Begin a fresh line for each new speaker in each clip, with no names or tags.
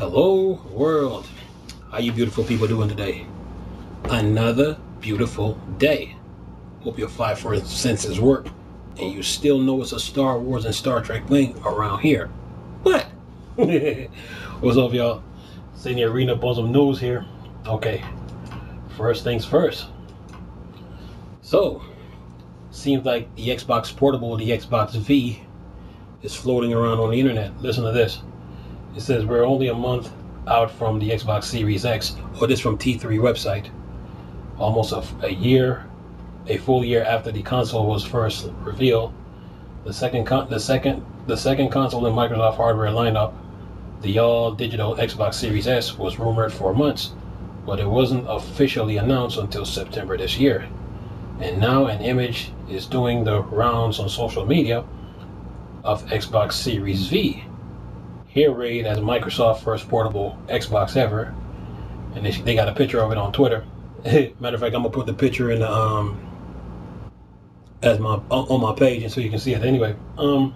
Hello world, how you beautiful people doing today? Another beautiful day. Hope your five first senses work and you still know it's a Star Wars and Star Trek thing around here. What? What's up, y'all? Sitting here reading up on some news here. Okay, first things first. So, seems like the Xbox Portable, the Xbox V, is floating around on the internet. Listen to this. It says we're only a month out from the Xbox Series X, or this from T3 website. Almost a full year after the console was first revealed. The second console in Microsoft hardware lineup, the all-digital Xbox Series S, was rumored for months, but it wasn't officially announced until September this year. And now an image is doing the rounds on social media of Xbox Series V, here rated as Microsoft's first portable Xbox ever, and they got a picture of it on Twitter. Matter of fact, I'm gonna put the picture in the on my page, and so you can see it. Anyway, the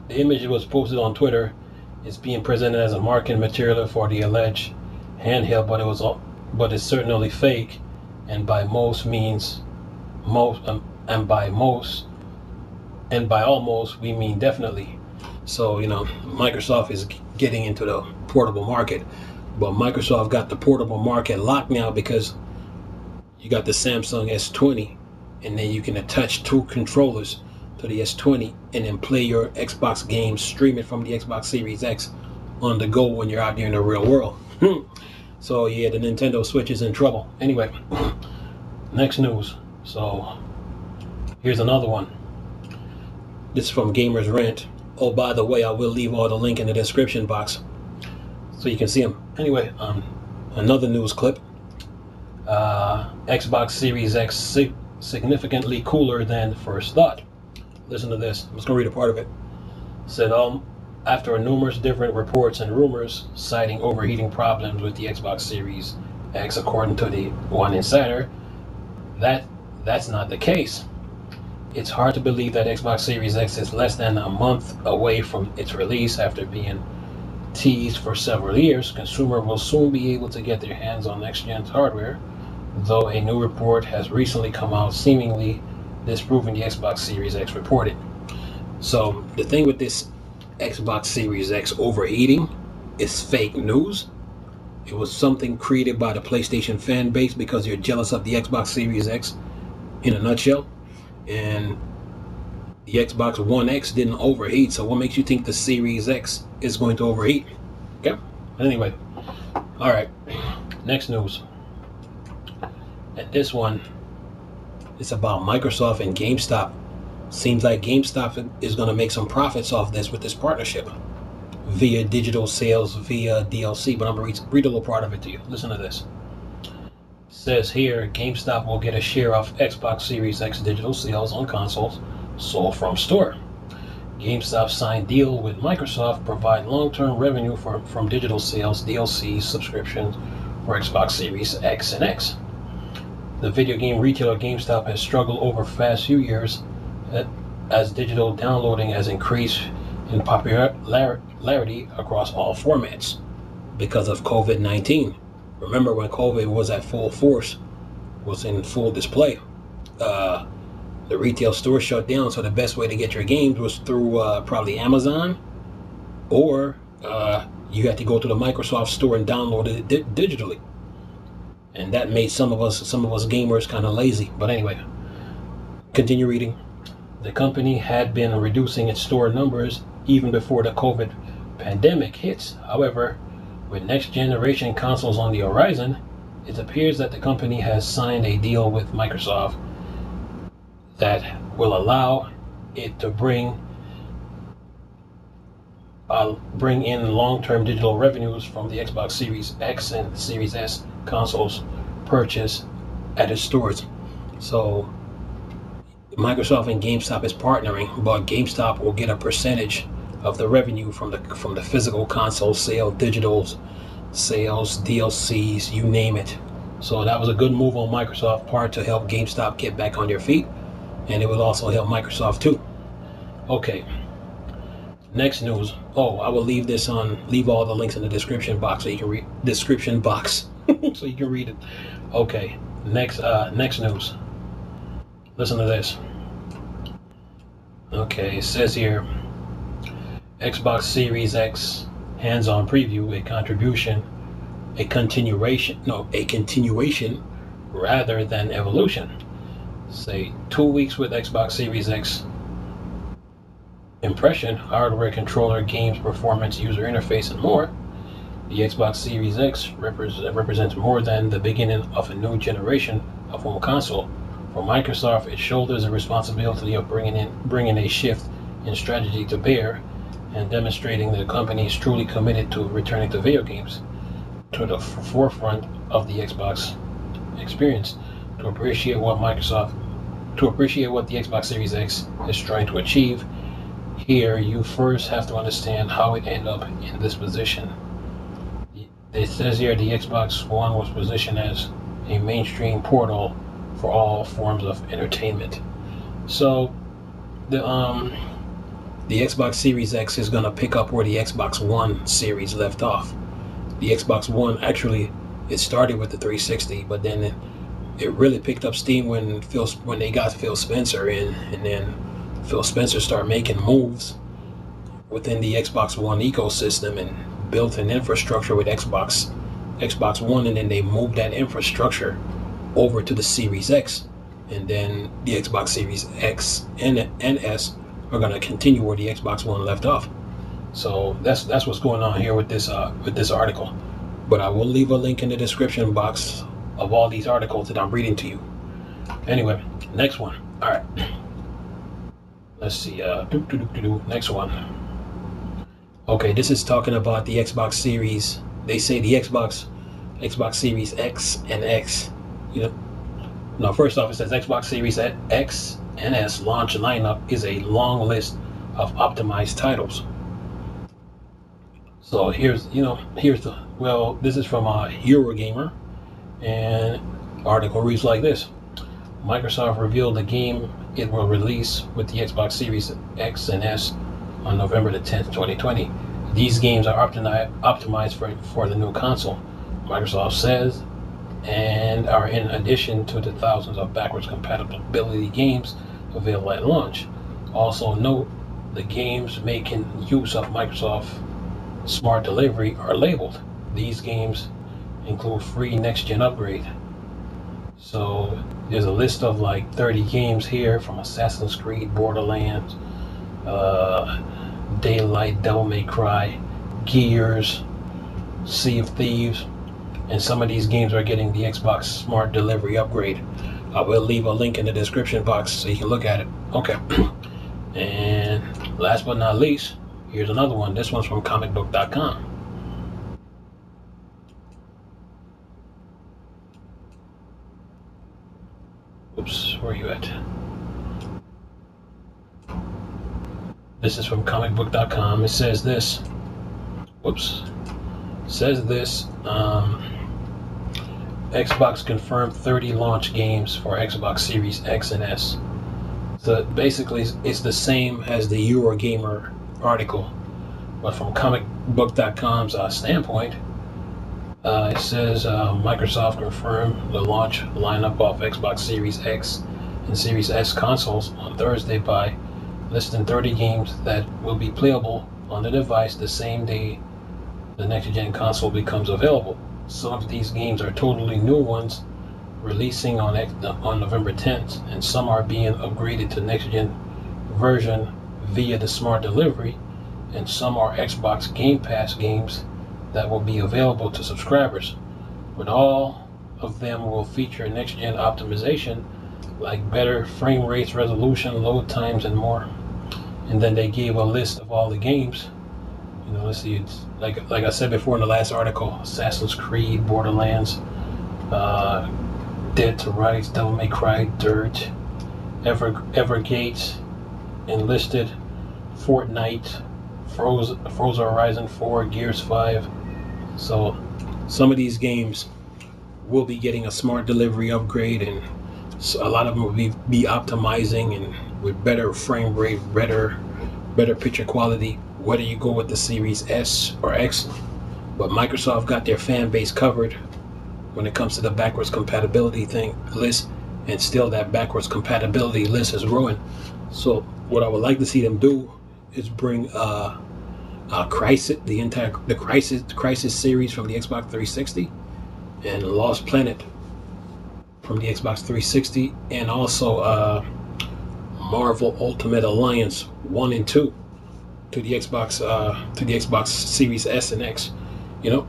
image was posted on Twitter. It's being presented as a marketing material for the alleged handheld, but it's certainly fake, and by almost we mean definitely. So, Microsoft is getting into the portable market, but Microsoft got the portable market locked now because you got the Samsung S20, and then you can attach two controllers to the S20 and then play your Xbox games, stream it from the Xbox Series X on the go when you're out there in the real world. So yeah, the Nintendo Switch is in trouble. Anyway, next news. So here's another one. This is from Gamers Rant. Oh, by the way, I will leave all the link in the description box so you can see them. Anyway, another news clip. Xbox Series X significantly cooler than first thought. Listen to this. I'm just going to read a part of it. It said, after numerous different reports and rumors citing overheating problems with the Xbox Series X, according to the One Insider, that's not the case. It's hard to believe that Xbox Series X is less than a month away from its release. After being teased for several years, consumers will soon be able to get their hands on next-gen hardware, though a new report has recently come out seemingly disproving the Xbox Series X reported. So the thing with this Xbox Series X overheating is fake news. It was something created by the PlayStation fan base because you're jealous of the Xbox Series X, in a nutshell. And the Xbox One X didn't overheat, so what makes you think the Series X is going to overheat? Okay, anyway, all right, next news. And this one is about Microsoft and GameStop. Seems like GameStop is going to make some profits off this with this partnership via digital sales, via DLC, but I'm going to read a little part of it to you. Listen to this. Says here, GameStop will get a share of Xbox Series X digital sales on consoles sold from store. GameStop signed deal with Microsoft provide long-term revenue from digital sales, DLC subscriptions for Xbox Series X and X. The video game retailer GameStop has struggled over the past few years as digital downloading has increased in popularity across all formats because of COVID-19. Remember when COVID was at full force, was in full display, the retail store shut down, so the best way to get your games was through probably Amazon, or you had to go to the Microsoft store and download it digitally. And that made some of us gamers kind of lazy. But anyway, continue reading. The company had been reducing its store numbers even before the COVID pandemic hits. However, with next generation consoles on the horizon, it appears that the company has signed a deal with Microsoft that will allow it to bring in long-term digital revenues from the Xbox Series X and Series S consoles purchased at its stores. So Microsoft and GameStop is partnering, but GameStop will get a percentage of the revenue from the physical console sale, digital sales, DLCs, you name it. So that was a good move on Microsoft's part to help GameStop get back on their feet, and it will also help Microsoft too. Okay, Next news. Oh, I will leave all the links in the description box so you can read so you can read it. Okay. Next news. Listen to this. Okay, it says here Xbox Series X hands-on preview, a continuation rather than evolution. Say 2 weeks with Xbox Series X impression, hardware, controller, games, performance, user interface, and more. The Xbox Series X represents more than the beginning of a new generation of home console. For Microsoft, it shoulders the responsibility of bringing a shift in strategy to bear and demonstrating that the company is truly committed to returning to video games to the forefront of the Xbox experience. To appreciate what the Xbox Series X is trying to achieve, here you first have to understand how it ended up in this position. It says here the Xbox One was positioned as a mainstream portal for all forms of entertainment. So the Xbox Series X is gonna pick up where the Xbox One series left off. The Xbox One actually, it started with the 360, but then it really picked up steam when they got Phil Spencer in, and then Phil Spencer started making moves within the Xbox One ecosystem and built an infrastructure with Xbox One, and then they moved that infrastructure over to the Series X, and then the Xbox Series X and S are going to continue where the Xbox One left off. So that's what's going on here with this article. But I will leave a link in the description box of all these articles that I'm reading to you. Anyway, next one. All right. Let's see. Next one. Okay, this is talking about the Xbox Series. They say the Xbox Series X and X. Now first off, it says Xbox Series X and S launch lineup is a long list of optimized titles. So this is from Eurogamer, and article reads like this: Microsoft revealed the game it will release with the Xbox Series X and S on November the 10th, 2020. These games are optimized for the new console, Microsoft says, and are in addition to the thousands of backwards compatibility games available at launch. Also note, the games making use of Microsoft Smart Delivery are labeled. These games include free next-gen upgrade. So there's a list of like 30 games here, from Assassin's Creed, Borderlands, Daylight, Devil May Cry, Gears, Sea of Thieves, and some of these games are getting the Xbox Smart Delivery upgrade. I will leave a link in the description box so you can look at it. Okay. And last but not least, here's another one. This one's from comicbook.com. Oops, where are you at? This is from comicbook.com. It says this. Whoops. Says this. Xbox confirmed 30 launch games for Xbox Series X and S. So basically, it's the same as the Eurogamer article, but from comicbook.com's standpoint, it says Microsoft confirmed the launch lineup of Xbox Series X and Series S consoles on Thursday by listing 30 games that will be playable on the device the same day the next-gen console becomes available. Some of these games are totally new ones, releasing on November 10th, and some are being upgraded to next-gen version via the Smart Delivery, and some are Xbox Game Pass games that will be available to subscribers. But all of them will feature next-gen optimization, like better frame rates, resolution, load times, and more. And then they gave a list of all the games. Let's see, it's like I said before in the last article: Assassin's Creed, Borderlands, Dead to Rights, Devil May Cry, Dirt, Evergate, Enlisted, Fortnite, Forza Horizon 4, Gears 5. So some of these games will be getting a Smart Delivery upgrade, and so a lot of them will be optimizing and with better frame rate, better picture quality whether you go with the Series S or X. But Microsoft got their fan base covered when it comes to the backwards compatibility list, and still that backwards compatibility list is growing. So what I would like to see them do is bring Crisis, the Crisis series from the Xbox 360, and Lost Planet from the Xbox 360, and also Marvel Ultimate Alliance 1 and 2 to the Xbox Series S and X, and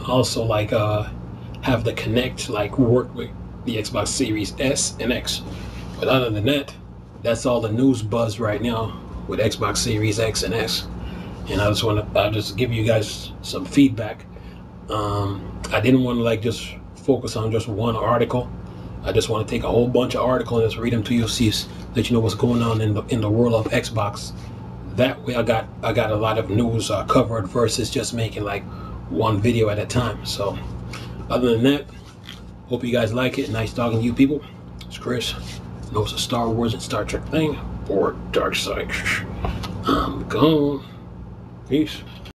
also like have the Connect like work with the Xbox Series S and X. But other than that, that's all the news buzz right now with Xbox Series X and S. And I'll just give you guys some feedback. I didn't want to like just focus on just one article. I just want to take a whole bunch of articles and just read them to you, see that you know what's going on in the world of Xbox. That way I got a lot of news covered versus just making like one video at a time. So other than that, hope you guys like it. Nice talking to you people. It's Chris. Knows the Star Wars and Star Trek thing. Or Dark Side. I'm gone. Peace.